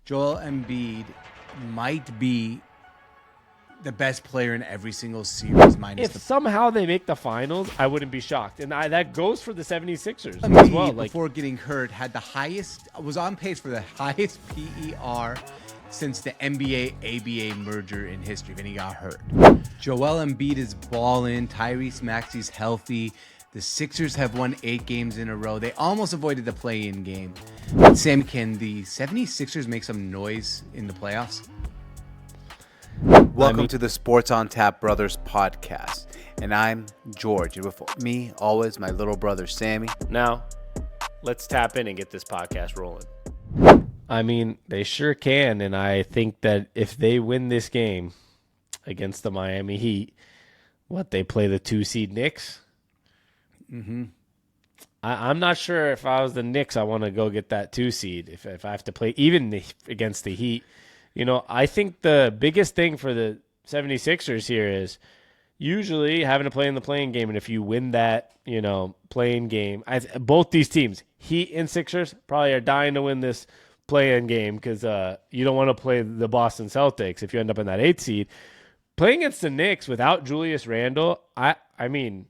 Joel Embiid might be the best player in every single series minus If somehow they make the finals, I wouldn't be shocked. And that goes for the 76ers Embiid, as well. Before getting hurt, was on pace for the highest PER since the NBA-ABA merger in history. Then he got hurt. Joel Embiid is balling. Tyrese Maxey's healthy. The Sixers have won 8 games in a row. They almost avoided the play-in game. But Sam, can the 76ers make some noise in the playoffs? Welcome to the Sports on Tap Brothers podcast. And I'm George. And with me, always, my little brother, Sammy. Now, let's tap in and get this podcast rolling. I mean, they sure can. And I think that if they win this game against the Miami Heat, they play the 2-seed Knicks? Mm-hmm. I'm not sure if I was the Knicks, I want to go get that 2-seed if I have to play even against the Heat. You know, I think the biggest thing for the 76ers here is usually having to play in the play-in game. And if you win that, play-in game, both these teams, Heat and Sixers, probably are dying to win this play-in game because you don't want to play the Boston Celtics if you end up in that 8 seed. Playing against the Knicks without Julius Randle, I mean,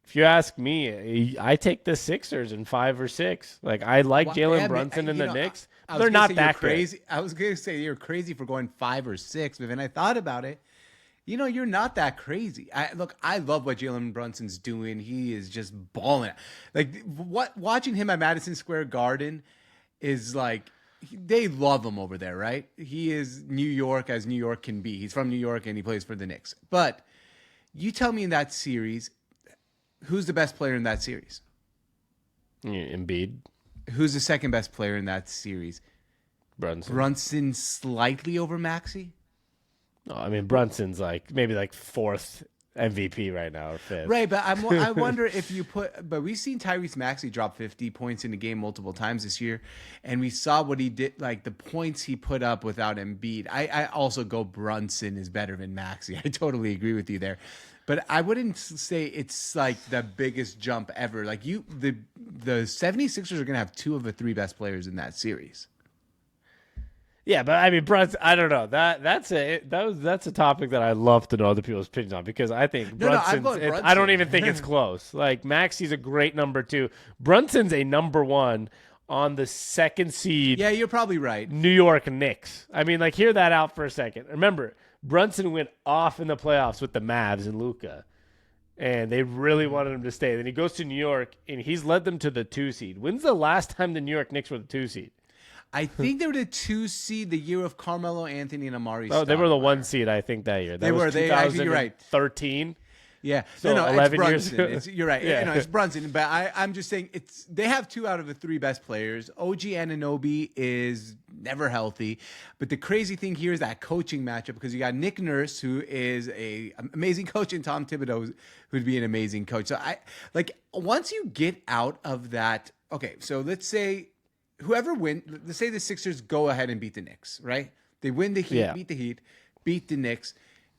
if you ask me, I take the Sixers in 5 or 6. I like Jalen Brunson and the Knicks. They're not that crazy. I was going to say you're crazy for going 5 or 6, but then I thought about it. You're not that crazy. I love what Jalen Brunson's doing. He is just balling. Watching him at Madison Square Garden is they love him over there, right? He is New York as New York can be. He's from New York and he plays for the Knicks. But you tell me in that series, who's the best player in that series? Embiid. Who's the second best player in that series? Brunson slightly over Maxey? No, I mean, Brunson's maybe 4th MVP right now or 5th. Right, but I wonder if you but we've seen Tyrese Maxey drop 50 points in a game multiple times this year, and we saw what he did, the points he put up without Embiid. I also go Brunson is better than Maxey. I totally agree with you there. But I wouldn't say it's the biggest jump ever. The 76ers are going to have 2 of the 3 best players in that series. Yeah, but I mean, Brunson, I don't know. That's a topic that I love to know other people's opinions on because I think Brunson. I don't even think it's close. Maxey's a great number 2. Brunson's a number 1 on the 2nd seed. Yeah, you're probably right. New York Knicks. I mean, hear that out for a second. Remember, Brunson went off in the playoffs with the Mavs and Luka, and they really wanted him to stay. Then he goes to New York, and he's led them to the 2 seed. When's the last time the New York Knicks were the 2 seed? I think they were the 2 seed the year of Carmelo Anthony and Amari Stoudemire. Oh, they were the 1 seed, I think, that year. That was 2013. You're right. 13. Yeah, so 11 years ago. You're right. Yeah. It's Brunson, but I'm just saying they have 2 out of the 3 best players. OG Anunoby is never healthy, but the crazy thing here is that coaching matchup because you got Nick Nurse, who is a amazing coach, and Tom Thibodeau, who'd be an amazing coach. So once you get out of that, okay. So let's say whoever wins, let's say the Sixers go ahead and beat the Knicks, right? They win the Heat, beat the Heat, beat the Knicks.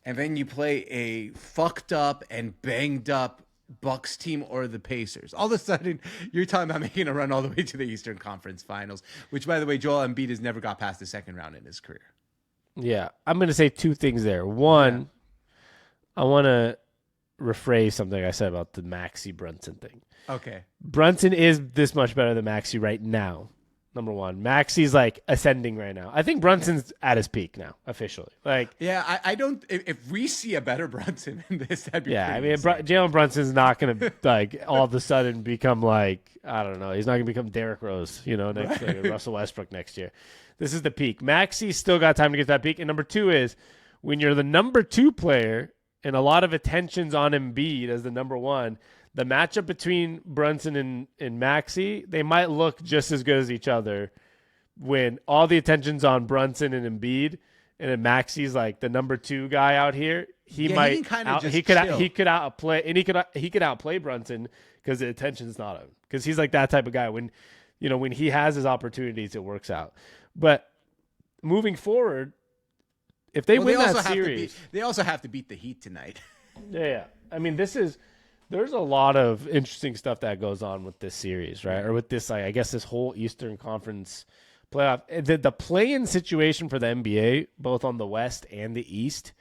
And then you play a fucked up and banged up Bucks team or the Pacers. All of a sudden, you're talking about making a run all the way to the Eastern Conference Finals, which, by the way, Joel Embiid has never got past the second round in his career. Yeah, I'm going to say 2 things there. One, I want to rephrase something I said about the Maxey Brunson thing. Okay. Brunson is this much better than Maxey right now. Number 1. Maxey's ascending right now. I think Brunson's at his peak now, officially. Yeah, I don't. If we see a better Brunson in this, that'd be I mean, Jalen Brunson's not going to all of a sudden become I don't know. He's not going to become Derrick Rose, next Russell Westbrook next year. This is the peak. Maxey's still got time to get to that peak. And number 2 is when you're the number 2 player and a lot of attention's on Embiid as the number 1. The matchup between Brunson and Maxey, they might look just as good as each other when all the attention's on Brunson and Embiid, and then Maxey's the number 2 guy out here. He could outplay Brunson because the attention's not on him because he's that type of guy. When he has his opportunities, it works out. But moving forward, if they win that series, they also have to beat the Heat tonight. Yeah. I mean, there's a lot of interesting stuff that goes on with this series, right? Or with this, I guess, this whole Eastern Conference playoff. The play-in situation for the NBA, both on the West and the East.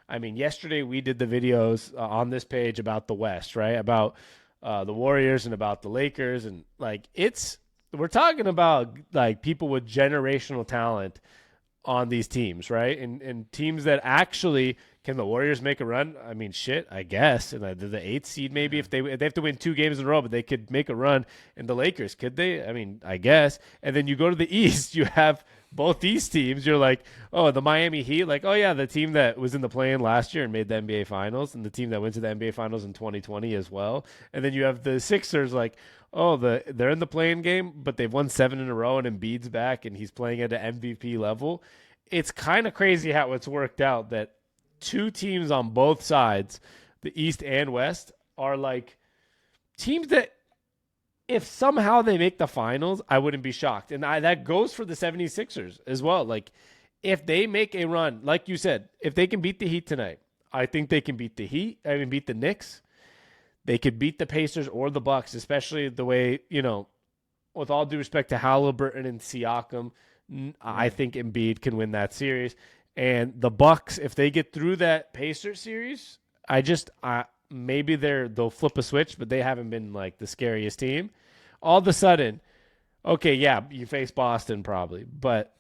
I mean, yesterday we did the videos on this page about the West, right? About the Warriors and about the Lakers, and like we're talking about like people with generational talent on these teams, right? And teams that actually can the Warriors make a run? I mean, shit, I guess. And the 8th seed maybe if they have to win 2 games in a row, but they could make a run. And the Lakers, could they? I mean, I guess. And then you go to the East, you have both these teams. You're like, oh, the Miami Heat, like, oh yeah, the team that was in the play-in last year and made the NBA Finals, and the team that went to the NBA Finals in 2020 as well. And then you have the Sixers, like, oh, they're in the play-in game, but they've won 7 in a row, and Embiid's back, and he's playing at an MVP level. It's kind of crazy how it's worked out that 2 teams on both sides, the East and West, are like teams that if somehow they make the finals, I wouldn't be shocked. And that goes for the 76ers as well. Like, if they make a run, like you said, if they can beat the Heat tonight, I think they can beat the Heat. I mean, beat the Knicks. They could beat the Pacers or the Bucks, especially the way, with all due respect to Halliburton and Siakam, I think Embiid can win that series. And the Bucks, if they get through that Pacers series, maybe they'll flip a switch, but they haven't been like the scariest team. All of a sudden, okay, yeah, you face Boston probably, but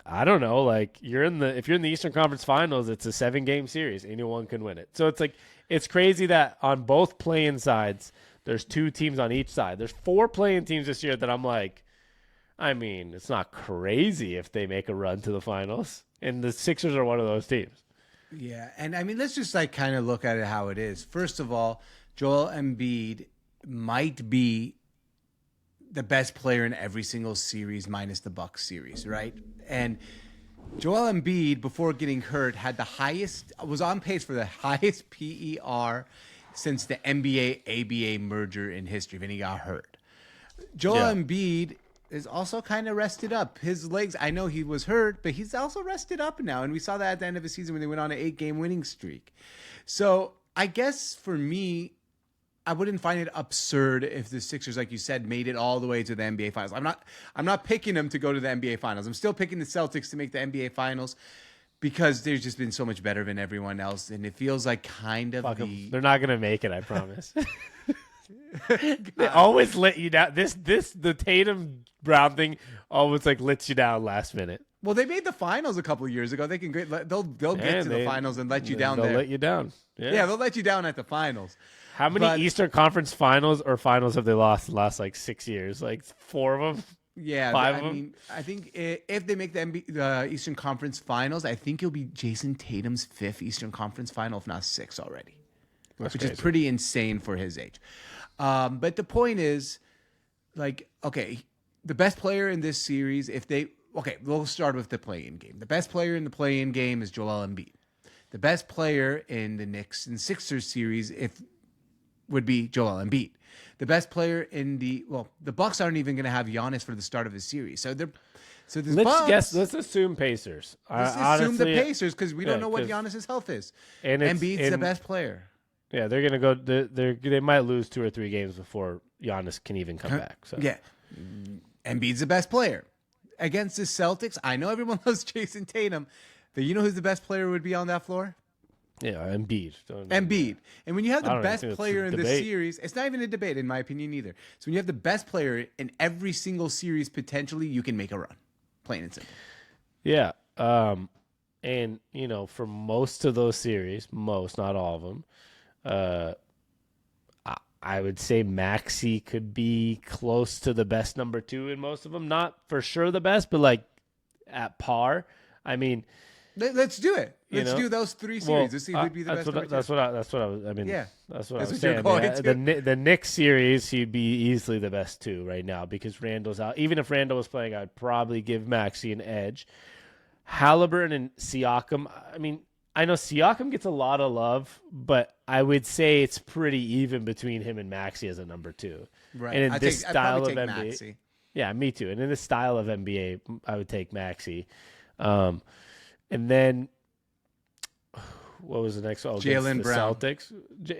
I don't know. Like if you're in the Eastern Conference Finals, it's a 7-game series. Anyone can win it. So it's like it's crazy that on both play-in sides, there's 2 teams on each side. There's 4 play-in teams this year that I'm like, I mean, it's not crazy if they make a run to the finals, and the Sixers are one of those teams. Yeah, and I mean, let's just like kind of look at it how it is. First of all, Joel Embiid might be the best player in every single series minus the Bucks series, right? And Joel Embiid, before getting hurt, was on pace for the highest PER since the NBA-ABA merger in history when he got hurt. Joel Embiid is also kind of rested up. His legs, I know he was hurt, but he's also rested up now. And we saw that at the end of the season when they went on an 8-game winning streak. So I guess for me, I wouldn't find it absurd if the Sixers, like you said, made it all the way to the NBA Finals. I'm not picking them to go to the NBA Finals. I'm still picking the Celtics to make the NBA Finals because they've just been so much better than everyone else. And it feels like kind of they're not going to make it, I promise. They always let you down. The Tatum Brown thing always like lets you down last minute. Well, they made the finals a couple of years ago. They'll get to the finals and let you down there. They'll let you down. Yeah, they'll let you down at the finals. How many Eastern Conference Finals or finals have they lost the last like 6 years? Like 4 of them? Yeah, 5 of them? mean, I think if they make the Eastern Conference Finals, I think it'll be Jason Tatum's 5th Eastern Conference Final, if not 6 already, which is pretty insane for his age. But the point is, like, okay, the best player in this series, we'll start with the play-in game. The best player in the play-in game is Joel Embiid. The best player in the Knicks and Sixers series would be Joel Embiid. The best player in the Bucks aren't even going to have Giannis for the start of the series. Let's assume Pacers. Let's assume the Pacers because we don't know what Giannis's health is. And Embiid's the best player. Yeah, they're gonna go. They might lose 2 or 3 games before Giannis can even come back. So. Yeah, Embiid's the best player against the Celtics. I know everyone loves Jason Tatum, but you know who's the best player would be on that floor? Yeah, Embiid. Embiid. And when you have the best player in the series, it's not even a debate, in my opinion, either. So when you have the best player in every single series, potentially, you can make a run. Plain and simple. Yeah. And, for most of those series, not all of them, I would say Maxey could be close to the best number 2 in most of them. Not for sure the best, but like at par. I mean, let's do it. Let's do those 3 series. Let's see who'd be the best. That's what I was. I mean, yeah, that's what I was saying. The Knicks series, he'd be easily the best 2 right now because Randall's out. Even if Randall was playing, I'd probably give Maxey an edge. Halliburton and Siakam. I mean, I know Siakam gets a lot of love, but I would say it's pretty even between him and Maxey as a number 2. Right. And in this style of NBA, Maxey. Yeah, me too. And in this style of NBA, I would take Maxey. And then what was the next one? Jaylen Brown. Celtics.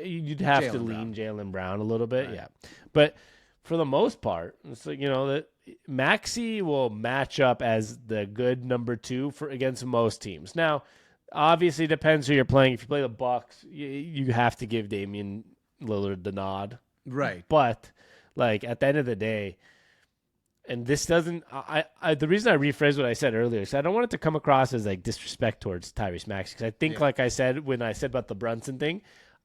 You'd have to lean Jaylen Brown a little bit, right. Yeah. But for the most part, it's like, that Maxey will match up as the good number 2 for against most teams. Now, obviously, depends who you're playing. If you play the Bucks, you have to give Damian Lillard the nod. Right. But like at the end of the day, and this doesn't. The reason I rephrased what I said earlier is I don't want it to come across as like disrespect towards Tyrese Maxey, because I think, like I said when I said about the Brunson thing,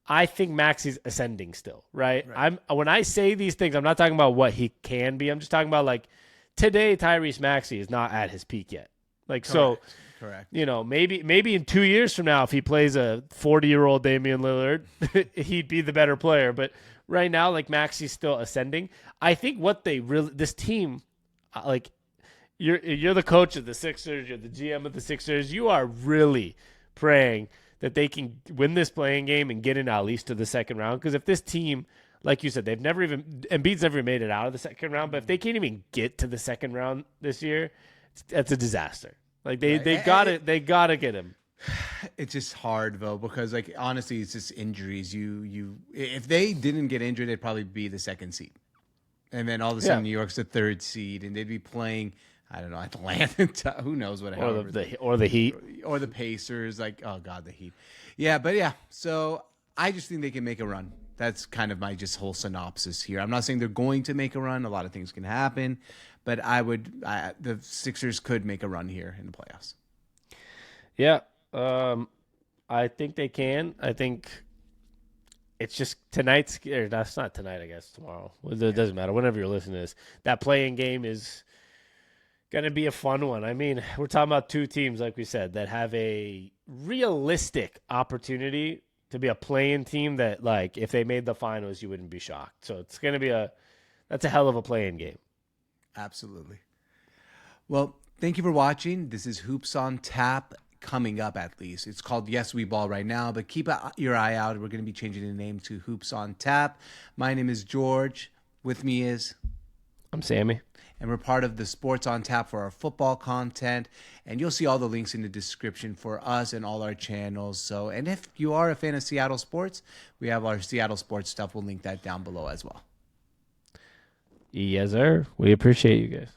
I think Maxey's ascending still, right? When I say these things, I'm not talking about what he can be. I'm just talking about like today, Tyrese Maxey is not at his peak yet. Like, Correct. you know, maybe in 2 years from now, if he plays a 40-year-old Damian Lillard, he'd be the better player. But right now, like Maxey's still ascending. I think what this team, like you're the coach of the Sixers, you're the GM of the Sixers. You are really praying that they can win this playing game and get in at least to the second round. Because if this team, like you said, Embiid's never made it out of the second round, but if they can't even get to the second round this year, that's a disaster. Like they gotta get him. It's just hard though, because like honestly, it's just injuries. If they didn't get injured, they'd probably be the second seed, and then all of a sudden New York's the third seed, and they'd be playing. I don't know, Atlanta. Who knows what? Or the Heat, or the Pacers. Like, oh god, the Heat. Yeah, but yeah. So I just think they can make a run. That's kind of my just whole synopsis here. I'm not saying they're going to make a run. A lot of things can happen, but the Sixers could make a run here in the playoffs. Yeah, I think they can. I think it's just that's not tonight. I guess tomorrow. It doesn't matter. Whenever you're listening to this, that playing game is going to be a fun one. I mean, we're talking about two teams, like we said, that have a realistic opportunity to be a playing team that, like, if they made the finals, you wouldn't be shocked. So it's going to be that's a hell of a playing game. Absolutely. Well, thank you for watching. This is Hoops on Tap, coming up at least. It's called Yes We Ball right now, but keep your eye out. We're going to be changing the name to Hoops on Tap. My name is George. With me is... I'm Sammy. And we're part of the Sports on Tap for our football content. And you'll see all the links in the description for us and all our channels. So, and if you are a fan of Seattle sports, we have our Seattle sports stuff. We'll link that down below as well. Yes, sir. We appreciate you guys.